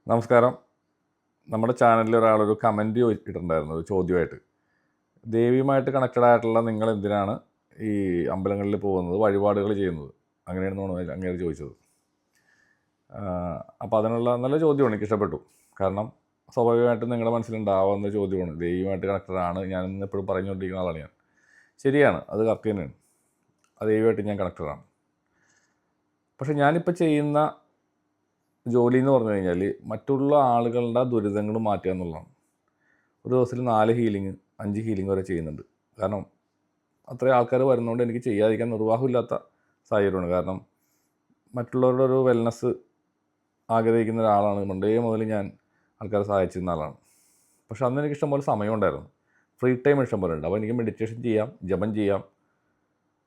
നമസ്കാരം. നമ്മുടെ ചാനലിൽ ഒരാളൊരു കമൻറ്റ് ഇട്ടിട്ടുണ്ടായിരുന്നു, ഒരു ചോദ്യമായിട്ട്. ദേവിയുമായിട്ട് കണക്റ്റഡ് ആയിട്ടുള്ള നിങ്ങൾ എന്തിനാണ് ഈ അമ്പലങ്ങളിൽ പോകുന്നത്, വഴിപാടുകൾ ചെയ്യുന്നത്? അങ്ങനെയാണെന്നാണ് അങ്ങേര് ചോദിച്ചത്. അപ്പോൾ അതിനുള്ള നല്ല ചോദ്യമാണ്, എനിക്ക് ഇഷ്ടപ്പെട്ടു. കാരണം സ്വാഭാവികമായിട്ടും നിങ്ങളുടെ മനസ്സിലുണ്ടാവുന്ന ചോദ്യമാണ്. ദേവിയുമായിട്ട് കണക്റ്റഡ് ആണ്, ഞാൻ എപ്പോഴും പറഞ്ഞുകൊണ്ടിരിക്കുന്ന ആളാണ് ഞാൻ. ശരിയാണ്, അത് കറക്റ്റ് തന്നെയാണ്. ആ ദേവിയുമായിട്ട് ഞാൻ കണക്റ്റഡ് ആണ്. പക്ഷേ ഞാനിപ്പോൾ ചെയ്യുന്ന ജോലി എന്ന് പറഞ്ഞു കഴിഞ്ഞാൽ മറ്റുള്ള ആളുകളുടെ ദുരിതങ്ങൾ മാറ്റുക എന്നുള്ളതാണ്. ഒരു ദിവസത്തിൽ 4 ഹീലിംഗ് 5 ഹീലിംഗ് വരെ ചെയ്യുന്നുണ്ട്. കാരണം അത്രയും ആൾക്കാർ വരുന്നതുകൊണ്ട് എനിക്ക് ചെയ്യാതിരിക്കാൻ നിർവാഹമില്ലാത്ത സാഹചര്യമാണ്. കാരണം മറ്റുള്ളവരുടെ ഒരു വെൽനെസ് ആഗ്രഹിക്കുന്ന ഒരാളാണ്. പണ്ടേ മുതൽ ഞാൻ ആൾക്കാരെ സഹായിച്ചിരുന്ന ആളാണ്. പക്ഷെ അന്ന് എനിക്ക് ഇഷ്ടംപോലെ സമയമുണ്ടായിരുന്നു, ഫ്രീ ടൈം ഇഷ്ടംപോലെ ഉണ്ട്. അപ്പോൾ എനിക്ക് മെഡിറ്റേഷൻ ചെയ്യാം, ജപം ചെയ്യാം.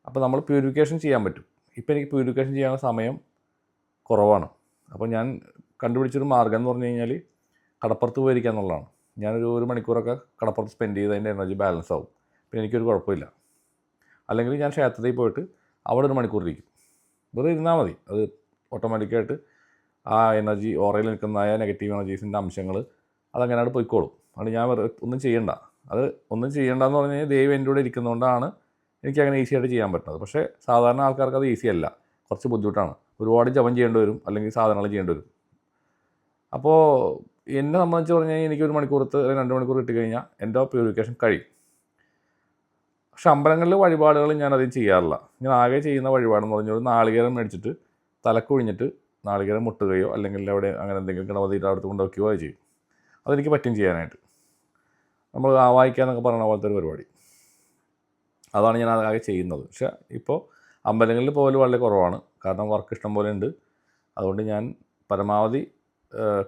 അപ്പോൾ നമ്മൾ പ്യൂരിഫിക്കേഷൻ ചെയ്യാൻ പറ്റും. ഇപ്പോൾ എനിക്ക് പ്യൂരിഫിക്കേഷൻ ചെയ്യാനുള്ള സമയം കുറവാണ്. അപ്പോൾ ഞാൻ കണ്ടുപിടിച്ചൊരു മാർഗ്ഗം എന്ന് പറഞ്ഞു കഴിഞ്ഞാൽ കടപ്പുറത്ത് പോയിരിക്കുക എന്നുള്ളതാണ്. ഞാനൊരു 1 മണിക്കൂറൊക്കെ കടപ്പുറത്ത് സ്പെൻഡ് ചെയ്ത് അതിൻ്റെ എനർജി ബാലൻസ് ആവും. പിന്നെ എനിക്കൊരു കുഴപ്പമില്ല. അല്ലെങ്കിൽ ഞാൻ ക്ഷേത്രത്തിൽ പോയിട്ട് അവിടെ 1 മണിക്കൂർ ഇരിക്കും. വെറുതെ ഇരുന്നാൽ മതി. അത് ഓട്ടോമാറ്റിക്കായിട്ട് ആ എനർജി, ഓറയിൽ നിൽക്കുന്ന നെഗറ്റീവ് എനർജീസിൻ്റെ അംശങ്ങൾ അതങ്ങനെയാണ് പോയിക്കോളും. അതുകൊണ്ട് ഞാൻ ഒന്നും ചെയ്യണ്ട. അത് ഒന്നും ചെയ്യേണ്ടതെന്ന് പറഞ്ഞു കഴിഞ്ഞാൽ ദൈവം എൻ്റെ കൂടെ ഇരിക്കുന്നതുകൊണ്ടാണ് എനിക്കങ്ങനെ ഈസി ആയിട്ട് ചെയ്യാൻ പറ്റുന്നത്. പക്ഷേ സാധാരണ ആൾക്കാർക്ക് അത് ഈസി അല്ല, കുറച്ച് ബുദ്ധിമുട്ടാണ്. ഒരുപാട് ജപം ചെയ്യേണ്ടി വരും, അല്ലെങ്കിൽ സാധനങ്ങൾ ചെയ്യേണ്ടി വരും. അപ്പോൾ എന്നെ സംബന്ധിച്ച് പറഞ്ഞു കഴിഞ്ഞാൽ എനിക്ക് 1 മണിക്കൂറത്ത് 2 മണിക്കൂർ കിട്ടിക്കഴിഞ്ഞാൽ എൻ്റെ പ്യൂരിഫിക്കേഷൻ കഴിയും. പക്ഷെ അമ്പലങ്ങളിലെ വഴിപാടുകൾ ഞാനധികം ചെയ്യാറില്ല. ഞാൻ ആകെ ചെയ്യുന്ന വഴിപാടെന്ന് പറഞ്ഞാൽ ഒരു നാളികേരം മേടിച്ചിട്ട് തലക്കൊഴിഞ്ഞിട്ട് നാളികേരം മുട്ടുകയോ അല്ലെങ്കിൽ അവിടെ അങ്ങനെ എന്തെങ്കിലും ഗണപതിയുടെ അടുത്ത് കൊണ്ടുവയ്ക്കുകയോ ചെയ്യും. അതെനിക്ക് പറ്റും ചെയ്യാനായിട്ട്. നമ്മൾ ആവാഹിക്കാന്നൊക്കെ പറയുന്ന പോലത്തെ ഒരു പരിപാടി. അതാണ് ഞാൻ ആകെ ചെയ്യുന്നത്. പക്ഷേ ഇപ്പോൾ അമ്പലങ്ങളിൽ പോലും വളരെ കുറവാണ്. കാരണം വർക്ക് ഇഷ്ടം പോലെ ഉണ്ട്. അതുകൊണ്ട് ഞാൻ പരമാവധി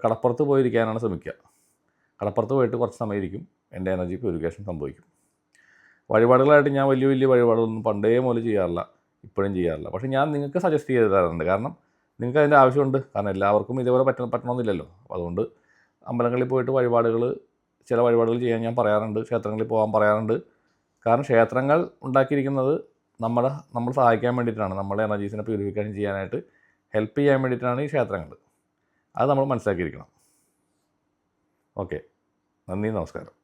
കടപ്പുറത്ത് പോയിരിക്കാനാണ് ശ്രമിക്കുക. കടപ്പുറത്ത് പോയിട്ട് കുറച്ച് സമയം ഇരിക്കും, എൻ്റെ എനർജി പ്യൂരിഫിക്കേഷൻ സംഭവിക്കും. വഴിപാടുകളായിട്ട് ഞാൻ വലിയ വലിയ വഴിപാടുകളൊന്നും പണ്ടേ മുതൽ ചെയ്യാറില്ല, ഇപ്പോഴും ചെയ്യാറില്ല. പക്ഷേ ഞാൻ നിങ്ങൾക്ക് സജസ്റ്റ് ചെയ്ത് തരാറുണ്ട്. കാരണം നിങ്ങൾക്ക് അതിൻ്റെ ആവശ്യമുണ്ട്. കാരണം എല്ലാവർക്കും ഇതേപോലെ പറ്റണമെന്നില്ലല്ലോ. അതുകൊണ്ട് അമ്പലങ്ങളിൽ പോയിട്ട് ചില വഴിപാടുകൾ ചെയ്യാൻ ഞാൻ പറയാറുണ്ട്, ക്ഷേത്രങ്ങളിൽ പോകാൻ പറയാറുണ്ട്. കാരണം ക്ഷേത്രങ്ങൾ ഉണ്ടാക്കിയിരിക്കുന്നത് നമ്മൾ സഹായിക്കാൻ വേണ്ടിയിട്ടാണ്, നമ്മുടെ എനർജീസിനെ പ്യൂരിഫിക്കേഷൻ ചെയ്യാനായിട്ട് ഹെൽപ്പ് ചെയ്യാൻ വേണ്ടിയിട്ടാണ് ഈ ക്ഷേത്രങ്ങൾ. അത് നമ്മൾ മനസ്സിലാക്കിയിരിക്കണം. ഓക്കെ, നന്ദി, നമസ്കാരം.